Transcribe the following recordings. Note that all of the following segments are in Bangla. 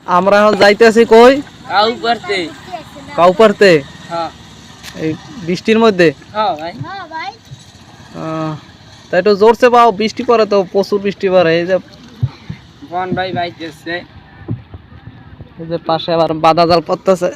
আমরা এখন যাইতেছি কই? কাউ পারতে। কাউপারতে? হ্যাঁ এই বৃষ্টির মধ্যে? হ্যাঁ ভাই। তাই তো জোরছে পাও, বৃষ্টি পড়ে তো, প্রচুর বৃষ্টি পড়ে। এই বন ভাই বাইতেছে। যে পাশে আবার বাদা জাল পড়তেছে।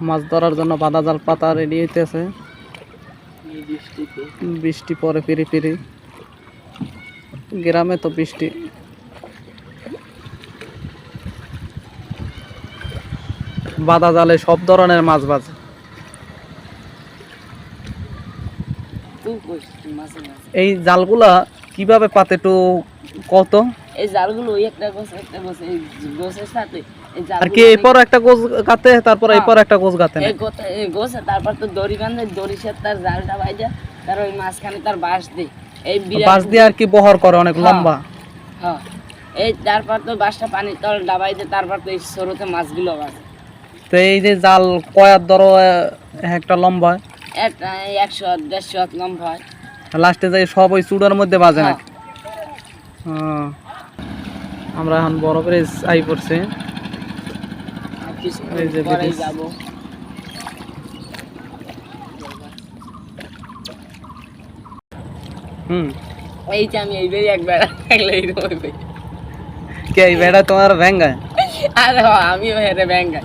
মাছ ধরার জন্য বাদা জাল পাতা রেডি হইতেছে। বৃষ্টি পরে ফিরি ফিরি, গ্রামে তো বৃষ্টি। বাদা জালে সব ধরনের মাছ বাজে। এই জালগুলা কিভাবে পাতে একটু কত? এই জালগুলো ওই একটা গোছ এই গোছের সাথে এই আর কি এরপর একটা গোছ গাতে, তারপর এরপর একটা গোছ গাতে না? এই গোছে তারপর তো দড়ি বাঁধে, দড়ির সাথে তার জালটা বাইজা, তার ওই মাঝখানে তার বাঁশ দেয়। এই বাঁশ দিয়ে আর কি বহর করে অনেক লম্বা। হ্যাঁ এই তারপর তো বাঁশটা পানির তল ডাবাই দেয়, তারপর তো এই স্রোতে মাছগুলো বাজে। তো এই যে জাল কয়ার ধরো একটা লম্বা? 100-150 হাত লম্বা হয়। লাস্টে যাই সব ওই চূড়ার মধ্যে বাজে নাকি? আমরা এখন বড় করে আই পড়ছে। এই যে যাবো এই যে আমি এইবারই একবার থাকলে এইরকম কে এই বেড়া তোমার ব্যাঙ্গায়? আরে আমিও হেরে ব্যাঙ্গাই।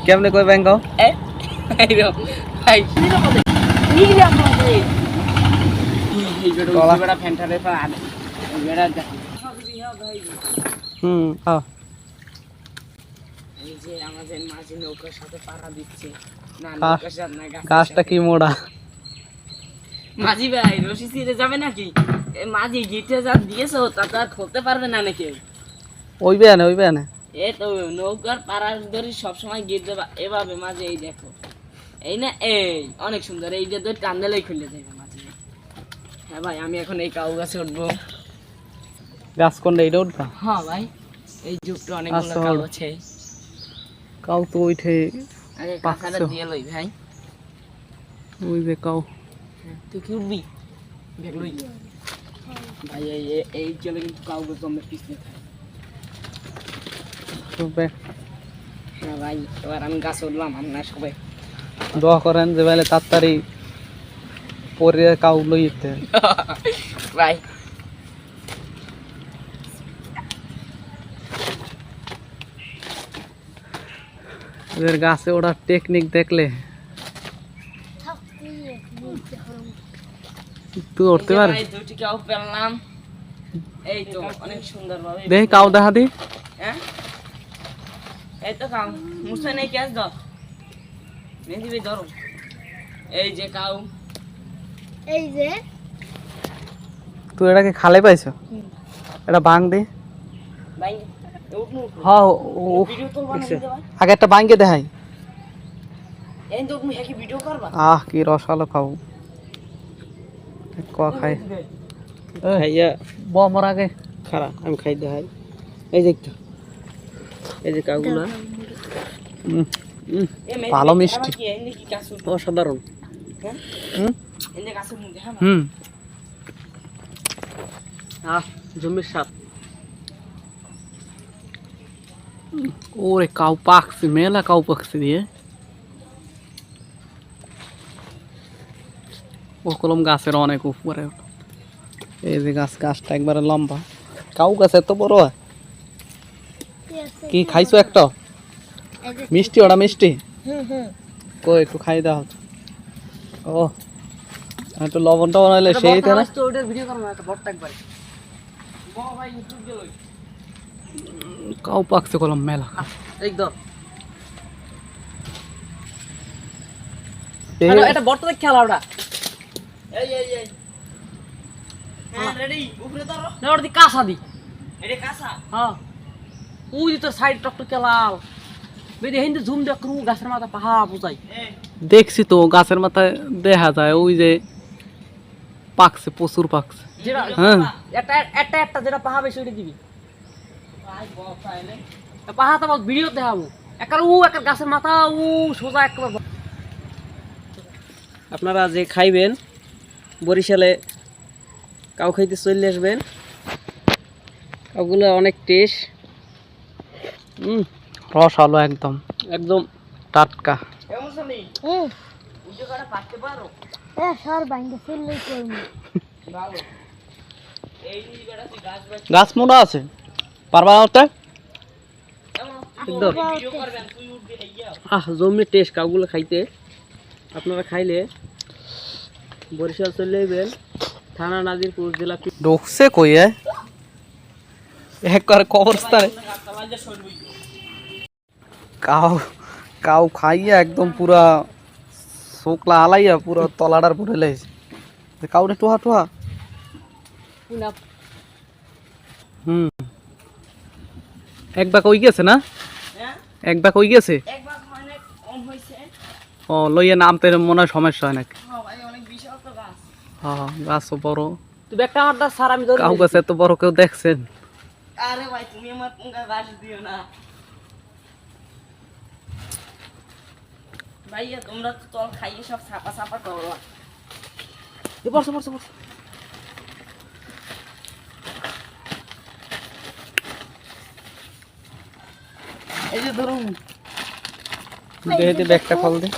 কেমনে কই ব্যাঙ্গাও? এইরকম ভাই ফ্যানটারে এই যে আমাদের মাঝি নৌকার সাথে পাড়া দিচ্ছে না, নৌকার সাথে না, গাছটা কি মোড়া। মাঝি ভাই রশি ছিঁড়ে যাবে নাকি? মাঝি গিটে যা দিয়েছো তা তো আর খুলতে পারবে না নাকি? ওই বেয়ানে ওই বেয়ানে এই তো নৌকার পাড়ার দড়ি সবসময় গিট দেবা এভাবে মাঝে। এই দেখো এই না, এই অনেক সুন্দর, এই যে দড়ি টান দিলেই খুলে যাবে মাঝি। হ্যাঁ ভাই আমি এখন এই কাউ গাছে উঠবো। গাছ কোনটা, এটা উঠবা? হ্যাঁ ভাই এই যুগটা অনেকগুলো কাউ আছে। কাউ তো ওইঠে আরে কাঁচাটা দিয়ে লই ভাই। ওই যে কাউ। তুই কি উঠবি? দেখ লই ভাই। এই চলে কিন্তু কাউ গাছ আমরা পিছনে খাই। হ্যাঁ ভাই এবার আমি গাছ উঠলাম, আমরা সবাই দোয়া করেন যে বেলে তাড়াতাড়ি পরে কাউ লইতে ভাই। এদের গাছে ওঠার টেকনিক দেখলে তুই উঠতে পারিস? দুটি কাউ পেলাম, এই তো অনেক সুন্দর ভাবে। দেখি কাউ দেখা দি। হ্যাঁ এই তো কাউ মুছে নেই, ক্যাচ দাও মেহেদি ভাই ধরো। এই যে কাউ, এই যে তুই এটাকে খালে পাইছ? এটা ভাঙ দে। ভাই হ্যাঁ ভিডিও তো বানাই দে ভাই। আগে একটা ভাঙকে দেখাই। এই তো তুমি কি ভিডিও করবা? কি রসালো খাও। ক খাই ভাইয়া বমর আগে খারাপ আমি খাই দেখাই। এই যে একটু এই যে কাউগুলো ভালো মিষ্টি, অসাধারণ। জমির সাপ। ওরে কাউ পাকছে, মেলা কাউ পাকছে দিয়ে। ও কলম গাছের অনেক উপরে। এই যে গাছটা একবারে লম্বা। কাউ গাছ এত বড় হয়? কি খাইছো একটা? মিষ্টি, ওটা মিষ্টি। কই একটু খাই দাও। ও একটু লবণটা বানাইলে সেই তো না। কাউ পাকছে কলম মেলা। একদম এই এটা বর্তমানে খেলা ওটা। এই এই এই হ্যাঁ রেডি উপরে ধরো না, ওটা দি কাঁচা দি। এটা কাঁচা? হ্যাঁ ওই তো সাইড টকটক লাল বেদে হিন্দু জুম দেখ করু গাছের মাথা পাহা বুঝাই। দেখছি তো গাছের মাথায় দেখা যায় ওই যে পাকছে, প্রচুর পাকছে। হ্যাঁ একটা একটা একটা যেটা পাহা বেশি ওইটা দিবি। ভাই বাপ তাইলে পাহা তো ভিডিও দেখাবো। একটা একটা গাছের মাথা সোজা একবার। আপনারা যে খাইবেন বরিশালে কাউ খাইতে চলে আসবেন। ওগুলো অনেক টেস্ট। রস আলো একদম একদম টাটকা। হুম সর বাইন্দে ফেললেই করবো গাছ মোটা আছে পারবা ওটা একদম জমি টেস্ট কাউগুলো খাইতে। আপনারা খাইলে বরিশাল চলে যাবেন, থানা নাজিরপুর, জেলা ঢুকছে কই একবারে কবরস্থানে কাউ কাউ খাইয়া একদম পুরা শুকলা আলাইয়া পুরো তলাটার পরে লাইছে কাউরে টোহা টোহা। এক বাক হই গেছে না, এক বাক হই গেছে। ও লইয়া নামতে মনে হয় সমস্যা হয় নাকি? হ্যাঁ গাছও বড়। তুই একটা আমার দা স্যার আমি ধরে কাউ গাছ এত বড় কেউ দেখছেন? আরে ভাই তুমি আমার গাছ দিও না ভাইয়া, তোমরা তো তল খাইয়ে সব ছাপা ছাপা করো। বসো বসো বসো। এই যে ধরুন দেখে ব্যাগটা ফল দে।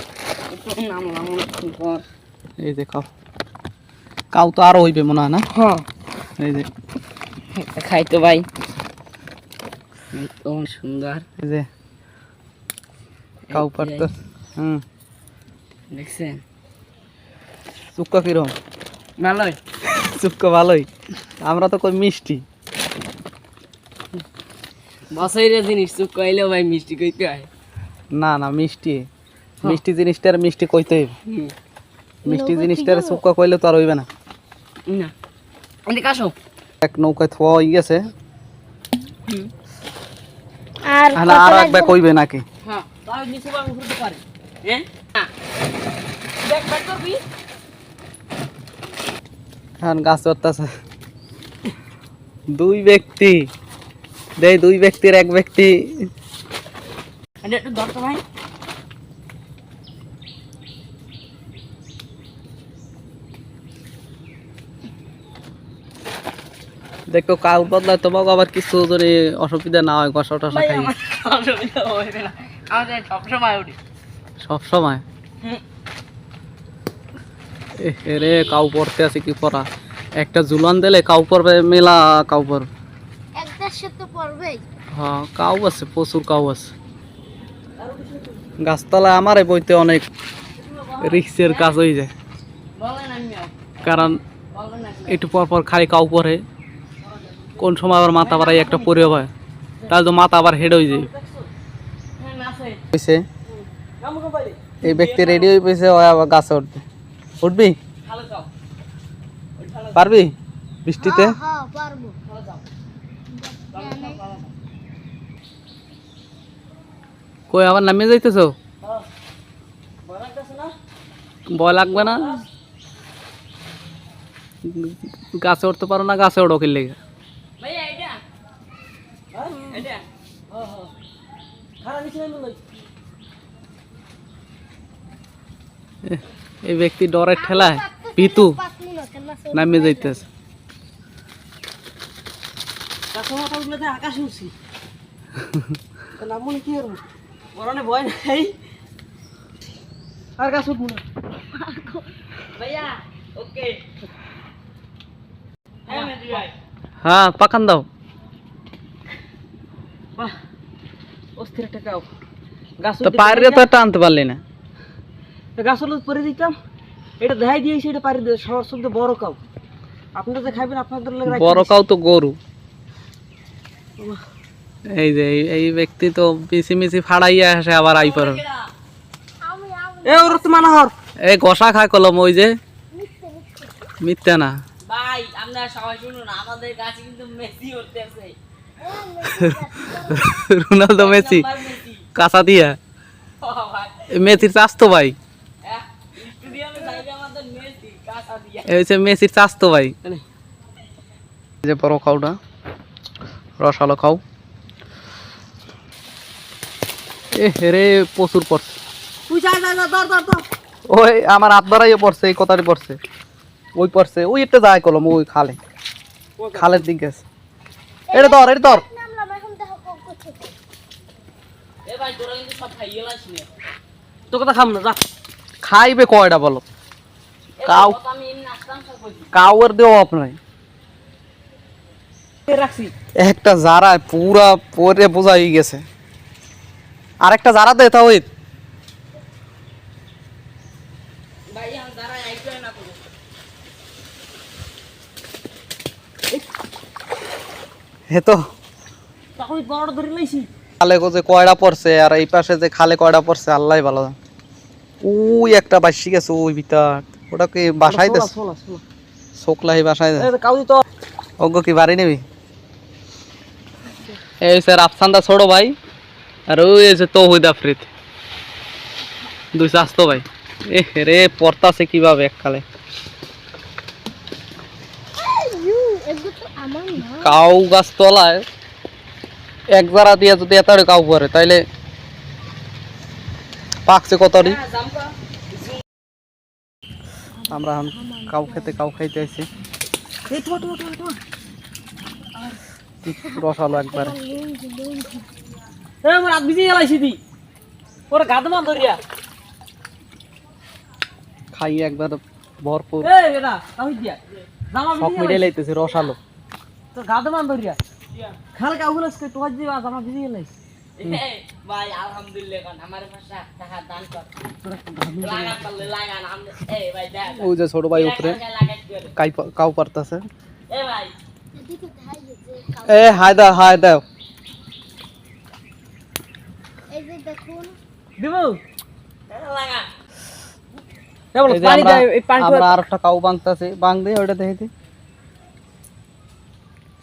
এই যে খাও, কাউ তো আরো হইবে মনে হয় না? হ্যাঁ এই যে খাই তো ভাই, কেমন সুন্দর। এই যে কাউ পারতো। দেখছেন চুক্কা কিরম? ভালোই, চুক্কা ভালোই। আমরা তো কই মিষ্টি। বসাইরে জিনিস চুপ কইলেও ভাই মিষ্টি কইতে হয়। না না মিষ্টি, মিষ্টি জিনিসটার মিষ্টি কইতে হইবে। মিষ্টি জিনিসটার চুক্কা কইলে তো আর হইবে না। না এদিকে আসো। এক নৌকায় থোয়া হয়ে গেছে, আর আর এক ব্যাগ হইবে নাকি? হ্যাঁ তাই নিচে আমি ঘুরতে পারি। হ্যাঁ ব্যাগ ব্যাগ করবি। এখন গাছ ধরতেছে দুই ব্যক্তি, দুই ব্যক্তির এক ব্যক্তি। একটু ধরতো ভাই। দেখো কাউ বদলায় তোমাকে আবার কিছু যদি অসুবিধা না হয়, গসা টসা খাই সবসময় উঠি সব সময়। রে কাউ পড়তে আছে কি পড়া, একটা ঝুলান দিলে কাউ পড়বে মেলা, কাউ পড়বে। একটার সাথে পড়বেই। হ্যাঁ কাউ আছে, প্রচুর কাউ আছে গাছতলায়। আমারে বইতে অনেক রিক্সের কাজ হয়ে যায়, কারণ একটু পর পর খালি কাউ পরে, কোন সময় আবার মাথা বাড়াই একটা পরে হয়, তাহলে তো মাথা আবার হেড হয়ে যায়। এই ব্যক্তি রেডি হয়ে পেয়েছে, আবার গাছে উঠবে। উঠবি? পারবি বৃষ্টিতে? হ্যাঁ পারবো। কই আবার নামিয়ে যাইতেছ? ভয় লাগবে না? গাছে উঠতে পারো না, গাছে ওঠো কি লেগে? এই ব্যক্তি ডরের ঠেলায় পিতু নামিয়ে যাইতেছে। আকাশে উঠছি নামুন কি করবো, মরণে ভয় নাই। আর গাছ উঠবো না ভাইয়া। ওকে হ্যাঁ পাকান দাও। বাহ অস্থির একটা কাউ গাছ তো পায়ের তো টানতে পারলি না। গাছ হলুদ পরে দিতাম, এটা দেখাই দিয়েছি, এটা পারি সবচেয়ে বড় কাউ। আপনারা যে খাইবেন আপনাদের বড় কাউ তো গরু। এই যে এই ব্যক্তি তো মিছি মিছি ফাড়াইয়া আসে আবার আই পর। এ ওর তো মানা হর এই গসা খায় কলম, ওই যে মিথ্যা না ভাই। আপনারা সবাই শুনুন, আমাদের গাছে কিন্তু মেসি উঠতেছে। রোনালদো মেসি কাঁচা দিয়া মেসির চাস্তো ভাই। এই হচ্ছে মেসির চাস্তো ভাই। যে বড় খাওটা রসালো খাও। রে প্রচুর পড়ছে। তুই যা যা যা ধর ধর ধর। ওই আমার হাত বাড়াইয়ে পড়ছে, এই কথাটি পড়ছে, ওই পড়ছে, ওই একটা যায় কলম, ওই খালে, খালের দিকে আছে। এটা ধর নামলাম এখন দেখো কোন করছে এ ভাই তোরা কিন্তু সব খাইয়ে লাইছ নে তো কথা খাম না যা খাইবে কয়টা বলো কাউ আমি এমনি আসলাম সব কইছি কাউর দেও আপনার রাখছি একটা জারায় পুরা পরে বোঝা হয়ে গেছে আরেকটা জারা দে তা ওই ভাই আমি দাঁড়াই আইতো না তো হে তো তখন বড় ধরে লইছি খালে যে কয়টা পড়ছে আর এই পাশে যে খালে কয়টা পড়ছে আল্লাহই ভালো জানে। ওই একটা বাসি গেছে ওই ভিতর ওটা কি বাসায় দেশ সোলা সোলা শোকলাই বাসায় দেশ এ কাউদি তো ওগো কি বাড়ি নেবি এই স্যার আফসানদা ছোট ভাই আর ওই যে তৌহিদ আফ্রিদ দুই স্বাস্থ্য ভাই এ রে পড়তাছে কিভাবে এককালে ইউ এগুলো তো আমার না কাউ গাছ তলায় এক জারা দিয়ে যদি এতটা কাউ পরে তাইলে পাকছে কতটি জামকা আমরা এখন কাউ খাইতে আইছি এই তো রসালো একবারে এ মোর আগ বিজি গেলাইছি দি ওরে গাদমান ধরিয়া খাই একবার ভরপুর এ বেটা কাউই দিয়া জামা সব বিজি মিলে লাইতেছে রসালো তো গাদমান ধরিয়া খাল কাউগুলো কে তোয়া দিবা জামা বিজি গেলাইছি ভাই আলহামদুলিল্লাহ কোন আমার ভাষা টাকা দান কর লাগা করলে লাগা না এই ভাই দেখ ওই যে ছোট ভাই উপরে লাগাই করে কাউ পারতাছে এ ভাই এদিকে খাই যে এ হায় দাও এই যে দেখুন দিবো লাগা এ বল এই যে পানি আমরা দে এই পানি আমরা আরেকটা কাউ বাংতাছে বাং দে ওইটা দেখি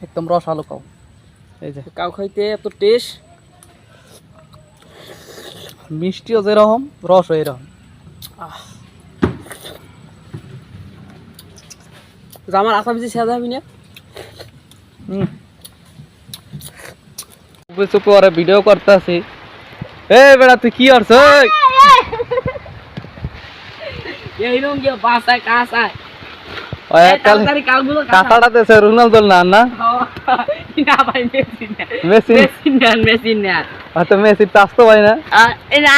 একদম রসালো কাউ এই যে কাউ খাইতে এত টেস্ট মিষ্টিও যেরকম রসও এরকম জামার আশা বিজি সেদা হবি না চুপে চুপে ওরা ভিডিও করতেছি এ বেড়া তুই কি করছ এইরকম কি বাসায় কাঁসায় কালে কাউগুলো কাঁচাটা দেশে রোনালদো না না ভাই মেসি না হয়তো মেসি টাস্তো ভাই না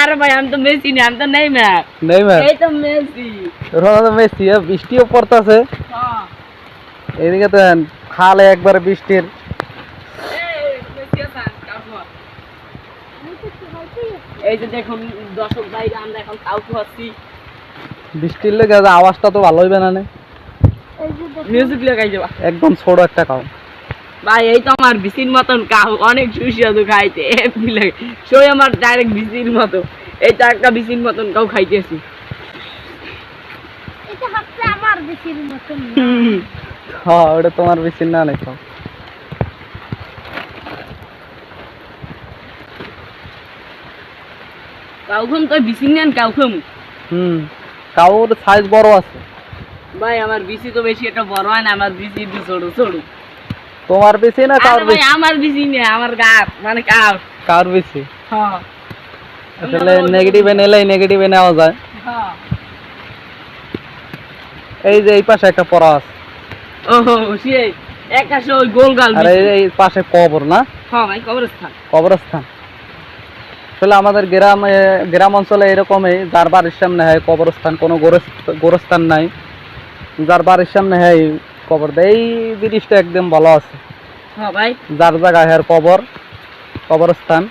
আরে ভাই আমি তো মেসি না আমি তো নেই ম্যাচ নেই ম্যাম এই তো মেসি রোনালদো মেসি বৃষ্টিও পড়তাছে এদিকে তো খালে একবারে বৃষ্টির এই যে দেখুন দর্শক ভাই আমরা এখন কাউকে হচ্ছি বৃষ্টির লেগে আওয়াজটা তো ভালো হইবে না নে। এই যে দেখুন মিউজিক লাগাই যাবা একদম ছোট একটা কাউ ভাই এই তো আমার বিসির মতন কাউ অনেক সুস্বাদু খাইতে এমনি লাগে সই আমার ডাইরেক্ট বিসির মতো এইটা একটা বিসির মতন কাউ খাইতেছি এটা হচ্ছে আমার বেশির মতন না। হ্যাঁ ওটা তোমার বেশি না নাই কাউ কাউখাম তো বিসির নেন কাউখাম কাউর সাইজ বড় আছে ভাই আমার বিসি তো বেশি একটা বড় হয় না আমার বিসি একটু ছোট ছোট তোমার বেশি না কাউর আরে ভাই বেশি আমার বিসি না আমার গাছ মানে কাউ কাউর বেশি হ্যাঁ আসলে নেগেটিভে নিলেই নেগেটিভে নেওয়া যায় হ্যাঁ এই যে এই পাশে একটা পড়া আছে ওহো সেই একটা ওই গোল গাল আর এই পাশে কবর না হ্যাঁ ভাই কবরস্থান কবরস্থান আসলে আমাদের গ্রাম অঞ্চলে এরকমই যার বাড়ির সামনে হয় কবরস্থান কোনো গোরস্থান নাই যার বাড়ির সামনে হয় কবর দেয় এই জিনিসটা একদম ভালো আছে হ্যাঁ ভাই যার জায়গায় হয় কবরস্থান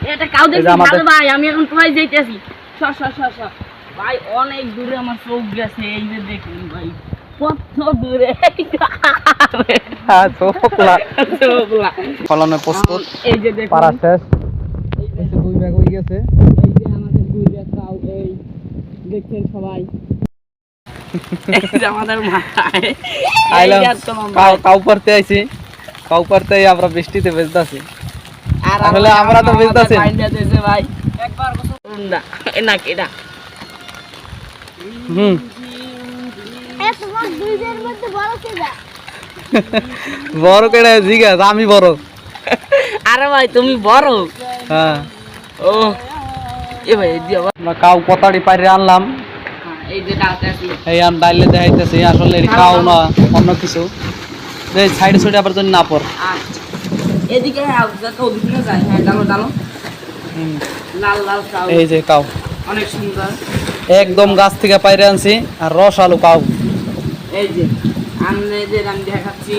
এটা কাউ এই যে দেখছি আমাদের- ভালো ভাই আমি এখন কোথায় যাইতেছি সর সর সর সর ভাই অনেক দূরে আমার চোখ গেছে এই যে দেখুন ভাই কত দূরে হ্যাঁ চোখলা চোখলা ফলনে প্রস্তুত এই যে দেখুন পারা শেষ এই যে এই যে 2 ব্যাগ হয়ে গেছে এই যে আমাদের দুই কাউ এই দেখছেন সবাই এই যে আমাদের মাথায় আইলাম এই যে এত লম্বা। কাউ পারতে আইছি কাউ পারতে আমরা বৃষ্টিতে ভেজতাছি আর আসলে আমরা তো বুঝতাছি না। বাইন্দা দিয়েছে ভাই একবার না না কেডা হুম এ তোমার দুইজনের মধ্যে বড় কে যা বড় কেডা জিজ্ঞাসা আমি বড় আরে ভাই তুমি বড় হ্যাঁ ও এ ভাই দিও আমরা কাউ কতাড়ি পাইরে আনলাম এই যে ডালটা আছে এই আম ডাইলে দেখাইতেছি আসলে এটি কাউ না অন্য কিছু এই সাইডে সাইডে আবার জন্য না পর আচ্ছা এদিকে যাতে ওদিকে যায়। হ্যাঁ ডালো ডালো, হুম, লাল লাল কাউ, এই যে কাউ অনেক সুন্দর। একদম গাছ থেকে পাইরে আনছি আর রস আলু কাউ। এই যে আপনাদের আমি দেখাচ্ছি,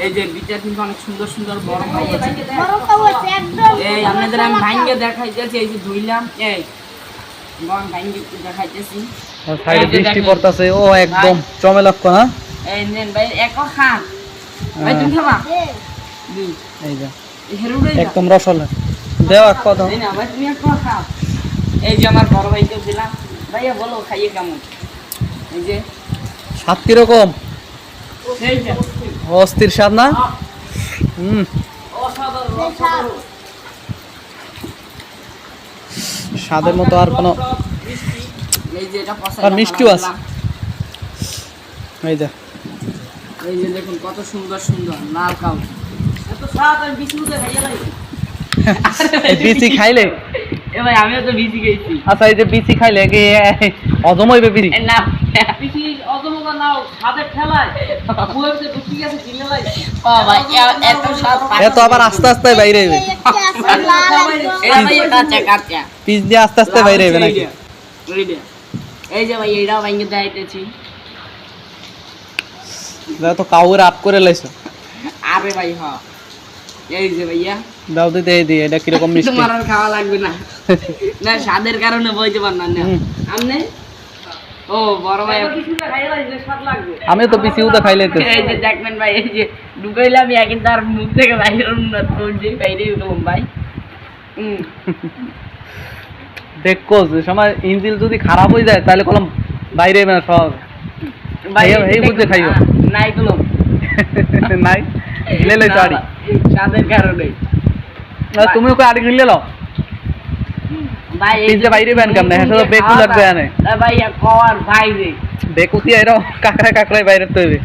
এই যে বিটা কিন্তু অনেক সুন্দর সুন্দর বড় কাউ আছে। বড় কাউ আছে একদম। এই আপনাদের আমি ভাঙ্গে দেখাইতেছি, এই যে ধুইলাম, এই বড় ভাঙ্গে একটু দেখাইতেছি। আর সাইডে এই যে বৃষ্টি দেখেন। পড়তাছে, ও একদম চমেলক্ষ না। এই নেন ভাই, এক খান ভাই, তুমি খাবা দে। দুই, এই যে এই হেরুড়ে একদম রস আলু দেও এক কথা। এই না ভাই, তুমি এক খাও। এই যে আমার বড় ভাইকে দিলাম, ভাইয়া বলো খাইয়ে কেমন। এই যে স্বাদ কিরকম? এই যে অস্থির স্বাদ না? হুম, অসাধারণ দে স্বাদ। স্বাদের মতো আর কোনো। মিষ্টি। এই যে এটা পছন্দ, আর মিষ্টিও আছে। এই যে এই যে দেখুন কত সুন্দর সুন্দর লাল কাউ। এত স্বাদ আমি বিস্কুটে খাইয়ে লাগি। এই বিচি খাইলে, এ ভাই আমিও তো বিসি গেছি। আচ্ছা এই যে বিচি খাইলে কি হজম হইবে বিড়ি? না পিসি অজমকা নাও হাতের ঠেলায় বুয়েতে ঢুকি গেছে কিনে লাই। ও ভাই এত স্বাদ এত আবার আস্তে আস্তে বাইরে হইবে, একটা আছে লাল একদম। এটা ভাই কাঁচা কাঁচা। পিচ দিয়ে আস্তে আস্তে বাইরে হইবে নাকি? এই যে ভাই এটাও ভাঙ্গে দেখাইতেছি। দাও তো কাউরে আপ করে লাইছো। আরে ভাই হ, এই যে ভাইয়া দাও দিতে এই দিয়ে, এটা কিরকম মিষ্টি। তোমার আর খাওয়া লাগবে না, না স্বাদের কারণে বইতে পার না। হুম। আমনে ও বড় ভাই, পিসিটা খাইয়ে লাই যে স্বাদ লাগবে। আমি তো পিসি উদা খাইলে তো। এই যে দেখবেন ভাই, এই যে ঢুকাইলাম একই তার মুখ থেকে বাইরে না, তো যে বাইরে উঠলাম ভাই। দেখো যে সময় ইঞ্জিল যদি খারাপ হয়ে যায় তাহলে কলম বাইরে হইবে না সব। এই বুঝে খাইও। নাই কলম নাই গিলে লাইছো আড়ি। স্বাদের কারণে তুমিও কই আড়ি গিলে লাও। ভাই পিজ্জা বাইরে ব্যান কেমনে? হ্যাঁ তো বেকু লাগবে আনে। ভাই কর বাইরে বেকুতি আইরো কাকড়া কাকড়াই বাইরে তো হইবে।